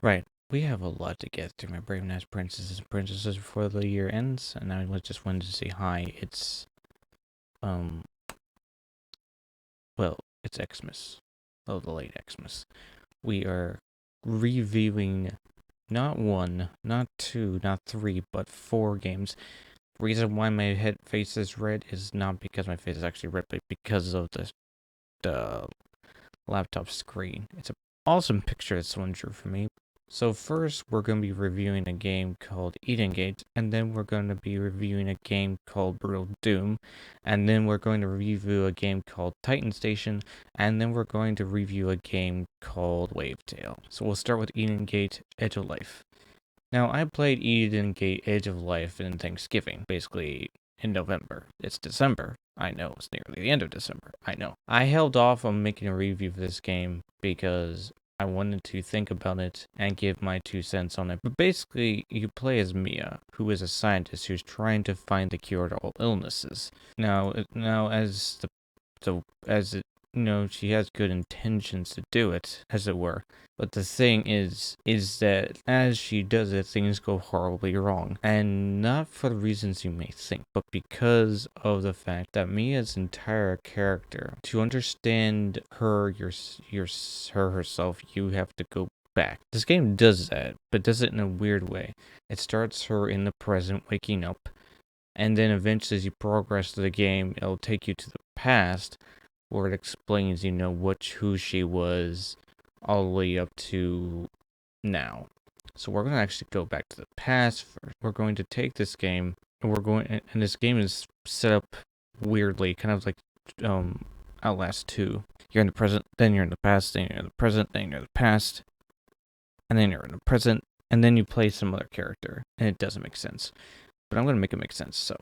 Right. We have a lot to get through, my Brave Knights Princesses and Princesses before the year ends, and I just wanted to say hi. Um, it's Xmas. Oh, the late Xmas. We are reviewing not one, not two, not three, but four games. The reason why my face is red is not because my face is actually red, but because of the laptop screen. It's an awesome picture that someone drew for me. So first, we're going to be reviewing a game called Edengate, and then we're going to be reviewing a game called Brutal Doom, and then we're going to review a game called Titan Station, and then we're going to review a game called Wavetale. So we'll start with Edengate Edge of Life. Now, I played Edengate Edge of Life in Thanksgiving, basically in November. It's December. I know, it's nearly the end of December. I know. I held off on making a review of this game because I wanted to think about it and give my 2 cents on it. But basically, you play as Mia, who is a scientist who's trying to find the cure to all illnesses. Now, as it, she has good intentions to do it, as it were. But the thing is that as she does it, things go horribly wrong. And not for the reasons you may think, but because of the fact that Mia's entire character, to understand her, her herself, you have to go back. This game does that, but does it in a weird way. It starts her in the present, waking up, and then eventually as you progress through the game, it'll take you to the past, where it explains, who she was all the way up to now. So we're going to actually go back to the past first. We're going to take this game, and this game is set up weirdly, kind of like Outlast 2. You're in the present, then you're in the past, then you're in the present, then you're in the past, and then you're in the present, and then you play some other character, and it doesn't make sense. But I'm going to make it make sense. So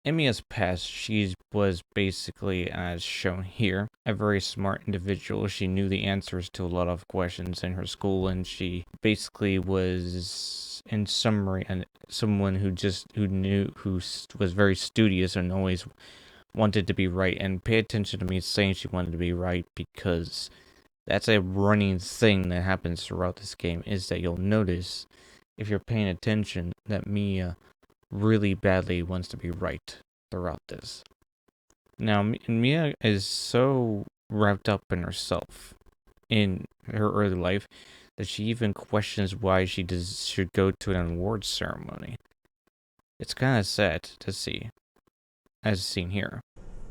Emiya's past, she was basically, as shown here, a very smart individual. She knew the answers to a lot of questions in her school, and she basically was, in summary, someone who was very studious and always wanted to be right. And pay attention to me saying she wanted to be right, because that's a running thing that happens throughout this game, is that you'll notice, if you're paying attention, that Mia really badly wants to be right throughout this. Now, Mia is so wrapped up in herself in her early life that she even questions why she should go to an awards ceremony. It's kind of sad to see, as seen here.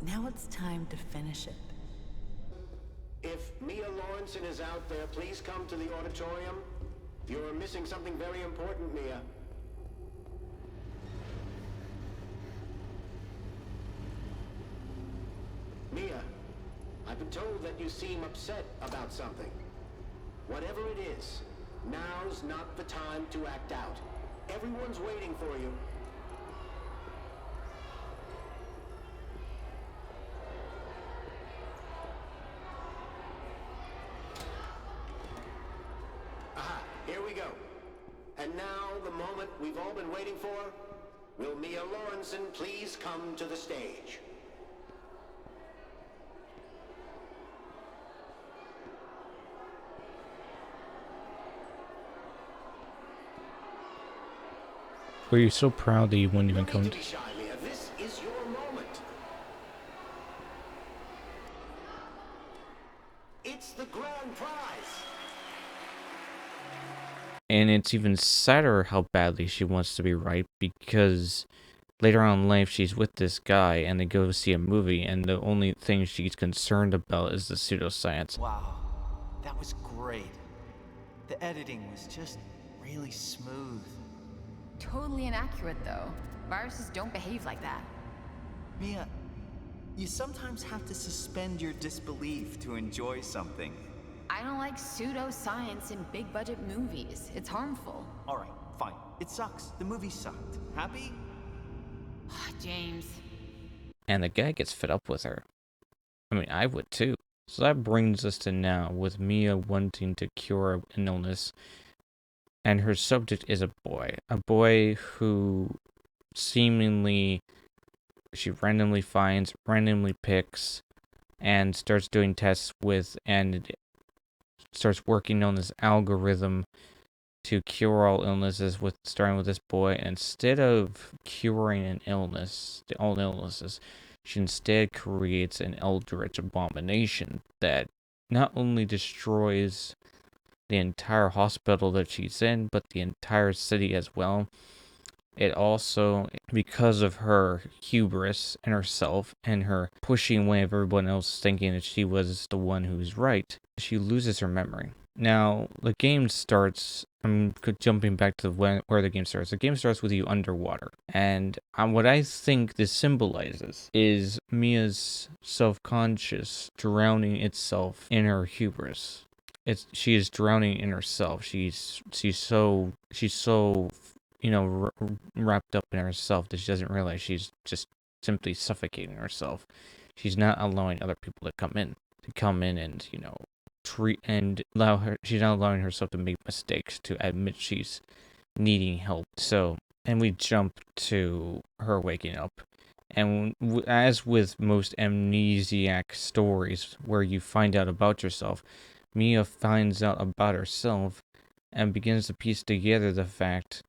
Now it's time to finish it. If Mia Lawrenson is out there, please come to the auditorium. You're missing something very important, Mia. Mia, I've been told that you seem upset about something. Whatever it is, now's not the time to act out. Everyone's waiting for you. Aha, here we go. And now, the moment we've all been waiting for. Will Mia Lawrenson please come to the stage? Were you so proud that you wouldn't even come to... be shy, Mia. This is your moment. It's the grand prize. And it's even sadder how badly she wants to be right, because later on in life she's with this guy and they go see a movie, and the only thing she's concerned about is the pseudoscience. Wow, that was great. The editing was just really smooth. Totally inaccurate, though. Viruses don't behave like that. Mia, you sometimes have to suspend your disbelief to enjoy something. I don't like pseudoscience in big-budget movies. It's harmful. All right, fine. It sucks. The movie sucked. Happy? James. And the guy gets fed up with her. I mean, I would too. So that brings us to now, with Mia wanting to cure an illness. And her subject is a boy who seemingly she randomly finds, randomly picks, and starts doing tests with, and starts working on this algorithm to cure all illnesses, with starting with this boy. Instead of curing all illnesses, she instead creates an eldritch abomination that not only destroys the entire hospital that she's in, but the entire city as well. It also, because of her hubris in herself and her pushing away of everyone else thinking that she was the one who's right, she loses her memory. Now, the game starts, I'm jumping back to where the game starts. The game starts with you underwater. And what I think this symbolizes is Mia's self-conscious drowning itself in her hubris. She is drowning in herself. She's so wrapped up in herself that she doesn't realize she's just simply suffocating herself. She's not allowing other people to come in and, treat and allow her. She's not allowing herself to make mistakes, to admit she's needing help. So, and we jump to her waking up. And as with most amnesiac stories where you find out about yourself, Mia finds out about herself and begins to piece together the fact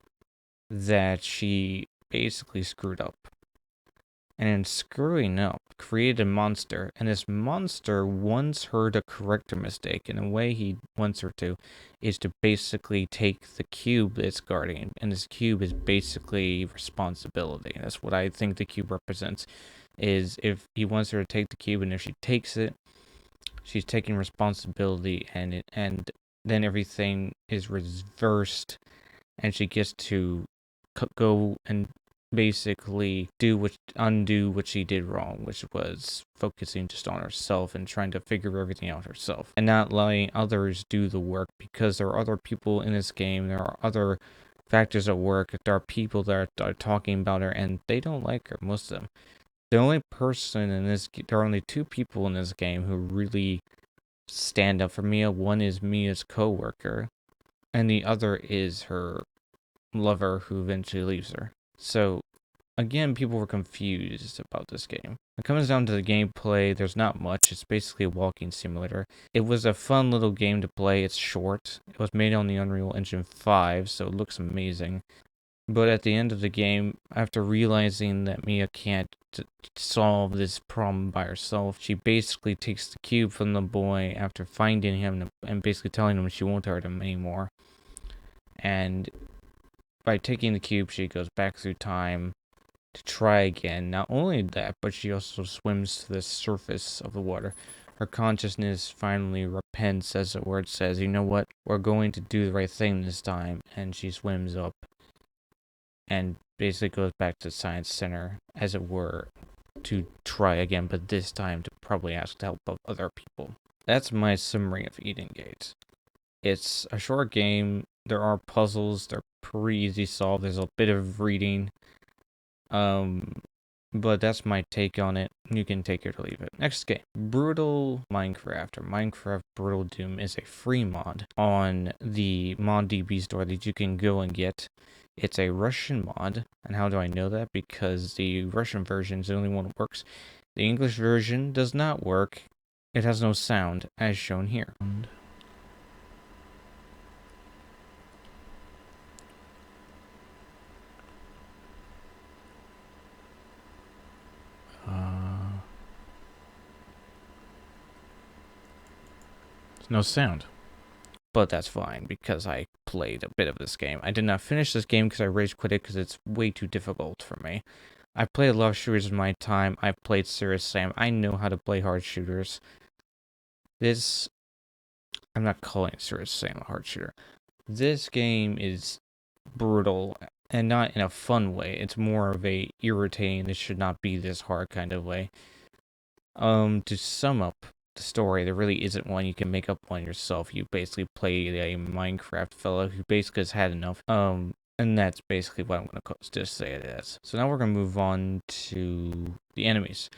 that she basically screwed up. And in screwing up, created a monster. And this monster wants her to correct her mistake. And the way he wants her to is to basically take the cube it's guarding. And this cube is basically responsibility. That's what I think the cube represents. Is if he wants her to take the cube, and if she takes it, she's taking responsibility, and then everything is reversed, and she gets to go and basically undo what she did wrong, which was focusing just on herself and trying to figure everything out herself, and not letting others do the work, because there are other people in this game, there are other factors at work, there are people that are talking about her, and they don't like her, most of them. There are only two people in this game who really stand up for Mia. One is Mia's co-worker, and the other is her lover, who eventually leaves her. So, again, people were confused about this game. It comes down to the gameplay. There's not much. It's basically a walking simulator. It was a fun little game to play. It's short. It was made on the Unreal Engine 5, so it looks amazing. But at the end of the game, after realizing that Mia can't solve this problem by herself, she basically takes the cube from the boy after finding him and basically telling him she won't hurt him anymore. And by taking the cube, she goes back through time to try again. Not only that, but she also swims to the surface of the water. Her consciousness finally repents, as the word says, you know what, we're going to do the right thing this time. And she swims up and basically goes back to the Science Center, as it were, to try again, but this time to probably ask help of other people. That's my summary of Eden Gate. It's a short game. There are puzzles. They're pretty easy to solve. There's a bit of reading. But that's my take on it. You can take it or leave it. Next game, Brutal Minecraft, or Minecraft Brutal Doom, is a free mod on the ModDB store that you can go and get. It's a Russian mod, and how do I know that? Because the Russian version is the only one that works. The English version does not work. It has no sound, as shown here. There's no sound. But that's fine, because I played a bit of this game. I did not finish this game because I rage quit it because it's way too difficult for me. I've played a lot of shooters in my time. I've played Serious Sam. I know how to play hard shooters. I'm not calling Serious Sam a hard shooter. This game is brutal, and not in a fun way. It's more of a irritating, this should not be this hard kind of way. To sum up the story, there really isn't one. You can make up one yourself. You basically play a Minecraft fellow who basically has had enough. And that's basically what I'm going to just say it as. So now we're going to move on to the enemies.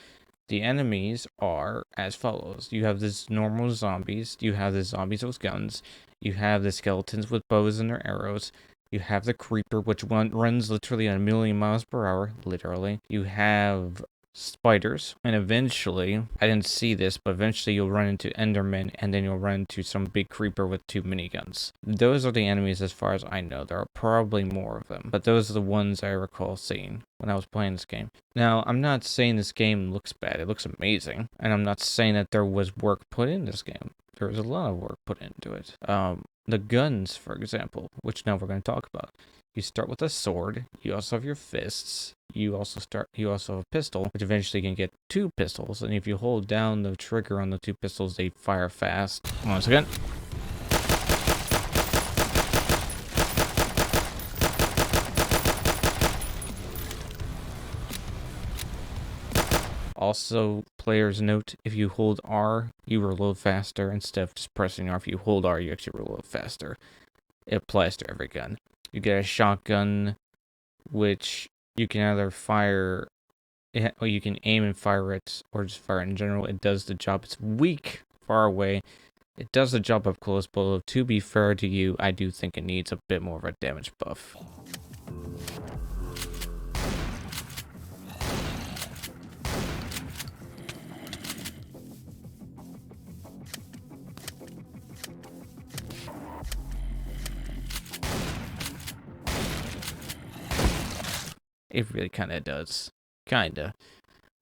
The enemies are as follows. You have this normal zombies. You have the zombies with guns. You have the skeletons with bows and their arrows. You have the creeper, which runs literally at 1,000,000 miles per hour, literally. You have spiders, and eventually, I didn't see this, but eventually you'll run into Endermen, and then you'll run into some big creeper with 2 miniguns. Those are the enemies as far as I know. There are probably more of them, but those are the ones I recall seeing when I was playing this game. Now, I'm not saying this game looks bad. It looks amazing, and I'm not saying that there was work put in this game. There was a lot of work put into it. The guns, for example, which now we're going to talk about. You start with a sword, you also have your fists, you also have a pistol, which eventually can get 2 pistols, and if you hold down the trigger on the 2 pistols, they fire fast. Once again. Also, players note, if you hold R, you reload faster instead of just pressing R. If you hold R, you actually reload faster. It applies to every gun. You get a shotgun, which you can either fire, or you can aim and fire it, or just fire it in general. It does the job. It's weak far away. It does the job up close, but to be fair to you, I do think it needs a bit more of a damage buff. It really kind of does. Kinda.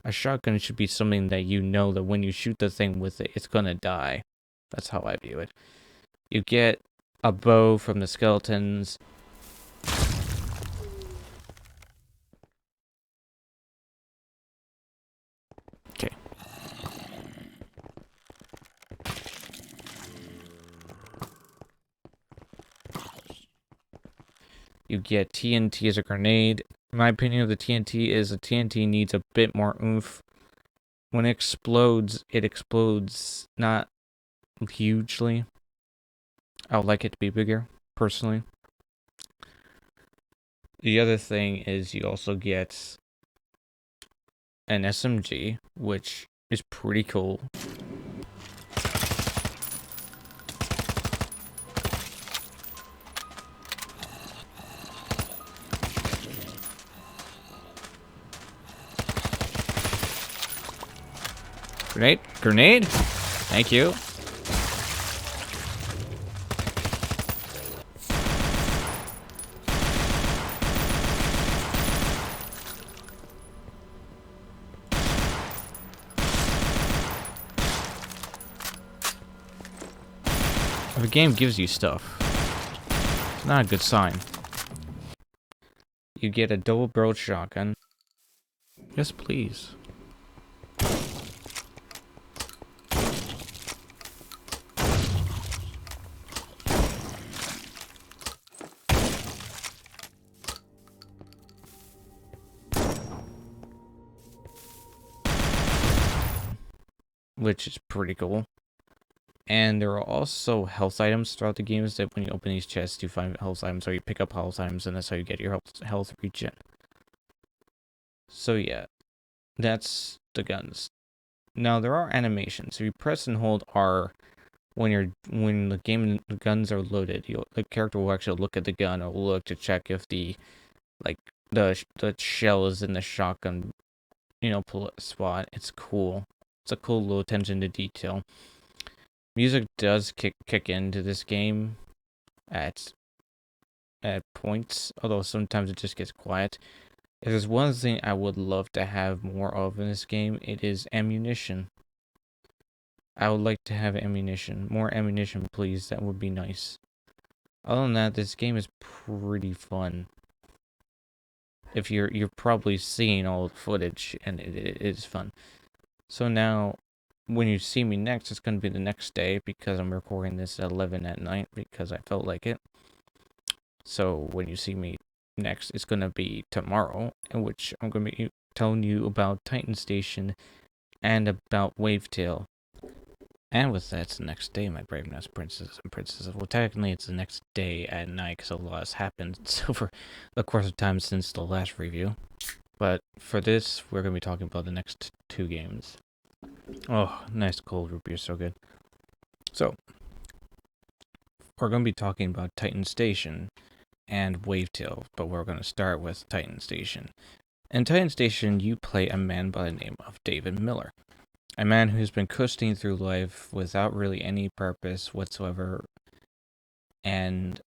A shotgun should be something that you know that when you shoot the thing with it, it's gonna die. That's how I view it. You get a bow from the skeletons. Okay. You get TNT as a grenade. My opinion of the TNT is the TNT needs a bit more oomph. When it explodes not hugely. I would like it to be bigger, personally. The other thing is you also get an SMG, which is pretty cool. Grenade? Thank you. If a game gives you stuff, it's not a good sign. You get a double-barreled shotgun. Yes, please. Which is pretty cool. And there are also health items throughout the games that when you open these chests, you find health items, or you pick up health items, and that's how you get your health regen. So yeah, that's the guns. Now there are animations. If you press and hold R when the guns are loaded, the character will actually look at the gun or look to check if the shell is in the shotgun, spot. It's cool. It's a cool little attention to detail. Music does kick into this game at points, although sometimes it just gets quiet. If there's one thing I would love to have more of in this game, it is ammunition. I would like to have ammunition. More ammunition, please. That would be nice. Other than that, this game is pretty fun. If you're probably seeing all the footage, and it is fun. So now, when you see me next, it's going to be the next day, because I'm recording this at 11 at night, because I felt like it. So when you see me next, it's going to be tomorrow, in which I'm going to be telling you about Titan Station and about Wavetail. And with that, it's the next day, my brave nuts princesses and princesses. Well, technically, it's the next day at night, because a lot has happened over the course of time since the last review. But for this, we're going to be talking about the next 2 games. Oh, nice cold root beer, so good. So, we're going to be talking about Titan Station and Wavetail, but we're going to start with Titan Station. In Titan Station, you play a man by the name of David Miller. A man who's been coasting through life without really any purpose whatsoever, and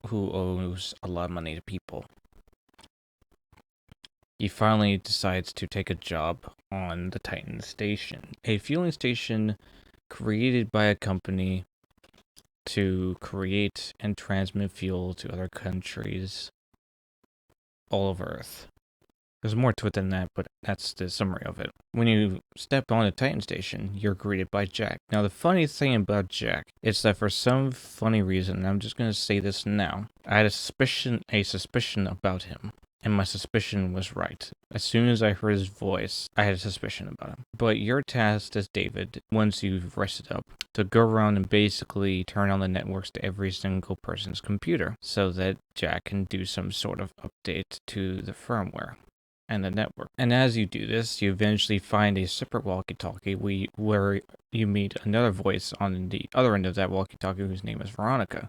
who owes a lot of money to people. He finally decides to take a job on the Titan Station, a fueling station created by a company to create and transmit fuel to other countries all over Earth. There's more to it than that, but that's the summary of it. When you step on a Titan Station, you're greeted by Jack. Now, the funny thing about Jack is that for some funny reason, and I'm just going to say this now, I had a suspicion about him. And my suspicion was right. As soon as I heard his voice, I had a suspicion about him. But your task as David, once you've rested up, to go around and basically turn on the networks to every single person's computer so that Jack can do some sort of update to the firmware and the network. And as you do this, you eventually find a separate walkie-talkie where you meet another voice on the other end of that walkie-talkie whose name is Veronica.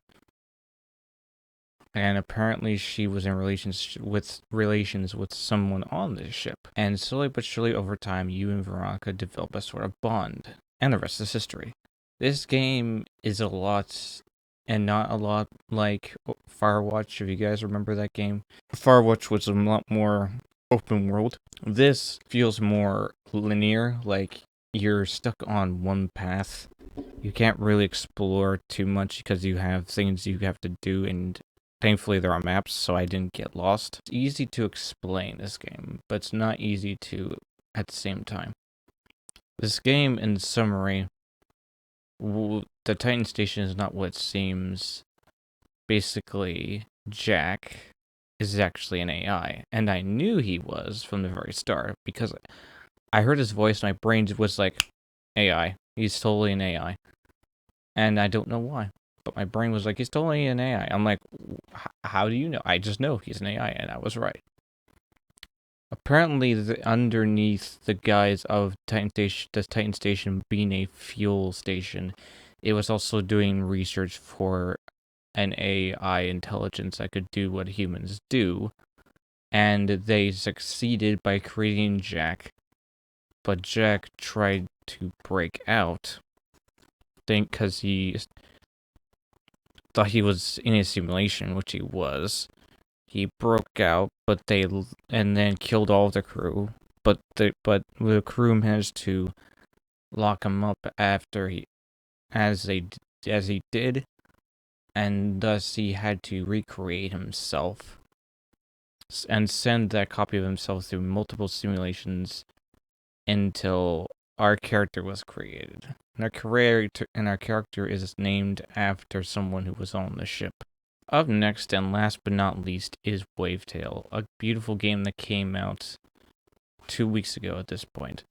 And apparently she was in relations with someone on this ship. And slowly but surely over time, you and Veronica develop a sort of bond. And the rest is history. This game is a lot, and not a lot like Firewatch, if you guys remember that game. Firewatch was a lot more open world. This feels more linear, like you're stuck on one path. You can't really explore too much because you have things you have to do, and thankfully there are maps, so I didn't get lost. It's easy to explain this game, but it's not easy to at the same time. This game, in summary, the Titan Station is not what it seems. Basically, Jack is actually an AI, and I knew he was from the very start, because I heard his voice, my brain was like, AI. He's totally an AI. And I don't know why. But my brain was like, he's totally an AI. I'm like, how do you know? I just know he's an AI, and I was right. Apparently, underneath the guise of the Titan Station being a fuel station, it was also doing research for an AI intelligence that could do what humans do. And they succeeded by creating Jack. But Jack tried to break out. Because he thought he was in a simulation, which he was. He broke out, and then killed all the crew. But the crew managed to lock him up after as he did, and thus he had to recreate himself and send that copy of himself through multiple simulations until our character was created. And our character is named after someone who was on the ship. Up next, and last but not least, is Wavetale, a beautiful game that came out 2 weeks ago at this point.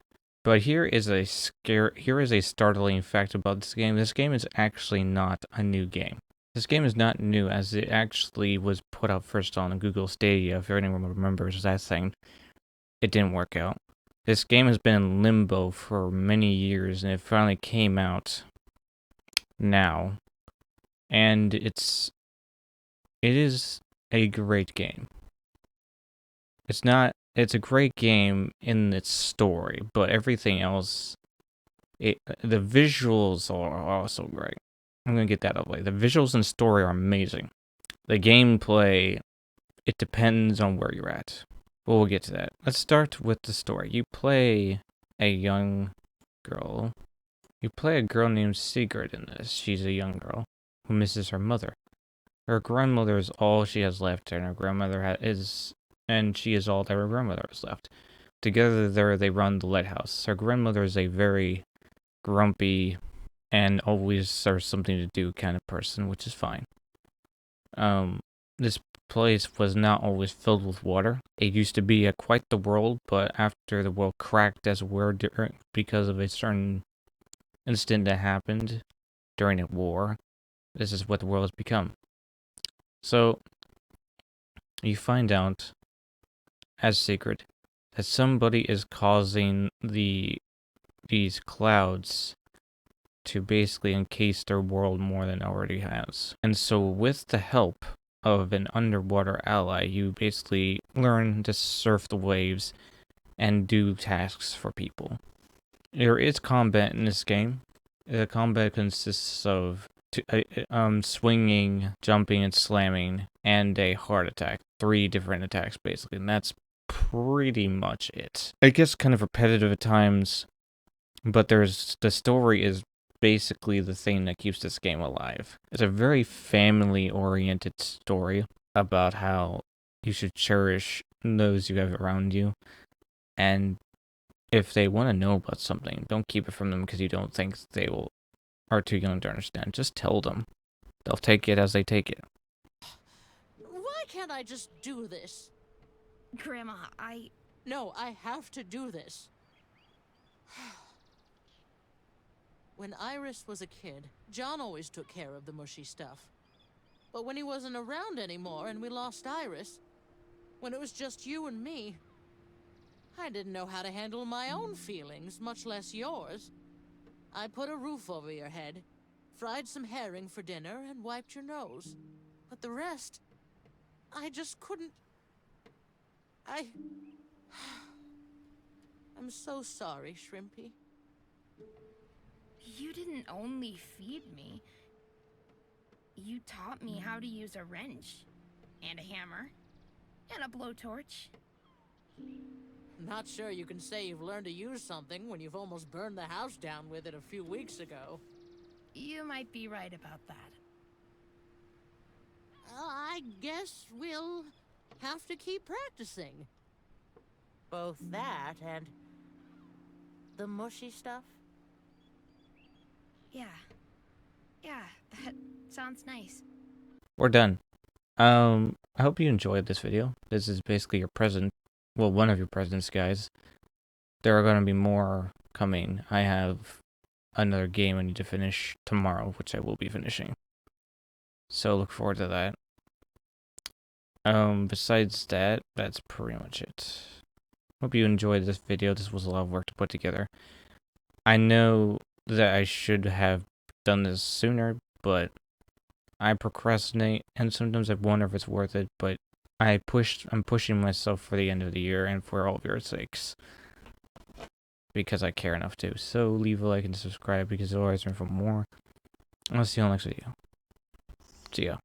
But here is a startling fact about this game. This game is actually not a new game. This game is not new, as it actually was put out first on Google Stadia, if anyone remembers that thing. It didn't work out. This game has been in limbo for many years, and it finally came out now. And it is a great game. It's a great game in its story, but everything else, the visuals are also great. I'm going to get that out of the way. The visuals and story are amazing. The gameplay, it depends on where you're at. But we'll get to that. Let's start with the story. You play a young girl. You play a girl named Sigrid in this. She's a young girl who misses her mother. Her grandmother is all she has left, and her grandmother she is all that her grandmother has left. Together, they run the lighthouse. Her grandmother is a very grumpy and always there's something to do kind of person, which is fine. This place was not always filled with water. It used to be quite the world, but after the world cracked because of a certain incident that happened during a war, this is what the world has become. So, you find out, as Sigrid, that somebody is causing these clouds to basically encase their world more than it already has. And so with the help of an underwater ally. You basically learn to surf the waves and do tasks for people. There is combat in this game. The combat consists of swinging, jumping, and slamming, and a heart attack. 3 different attacks, basically, and that's pretty much it. It gets kind of repetitive at times, but the story is basically the thing that keeps this game alive. It's a very family-oriented story about how you should cherish those you have around you, and if they want to know about something, don't keep it from them because you don't think they are too young to understand. Just tell them. They'll take it as they take it. Why can't I just do this? Grandma, No, I have to do this. When Iris was a kid, John always took care of the mushy stuff. But when he wasn't around anymore and we lost Iris, when it was just you and me, I didn't know how to handle my own feelings, much less yours. I put a roof over your head, fried some herring for dinner, and wiped your nose. But the rest, I just couldn't... I'm so sorry, Shrimpy. You didn't only feed me. You taught me how to use a wrench, and a hammer, and a blowtorch. Not sure you can say you've learned to use something when you've almost burned the house down with it a few weeks ago. You might be right about that. I guess we'll have to keep practicing. Both that and the mushy stuff. Yeah, that sounds nice. We're done. I hope you enjoyed this video. This is basically your present. Well, one of your presents, guys. There are going to be more coming. I have another game I need to finish tomorrow, which I will be finishing. So look forward to that. Besides that, that's pretty much it. Hope you enjoyed this video. This was a lot of work to put together. I know that I should have done this sooner, but I procrastinate, and sometimes I wonder if it's worth it, but I'm pushing myself for the end of the year and for all of your sakes. Because I care enough to. So leave a like and subscribe because it'll always learn for more. I'll see you on the next video. See ya.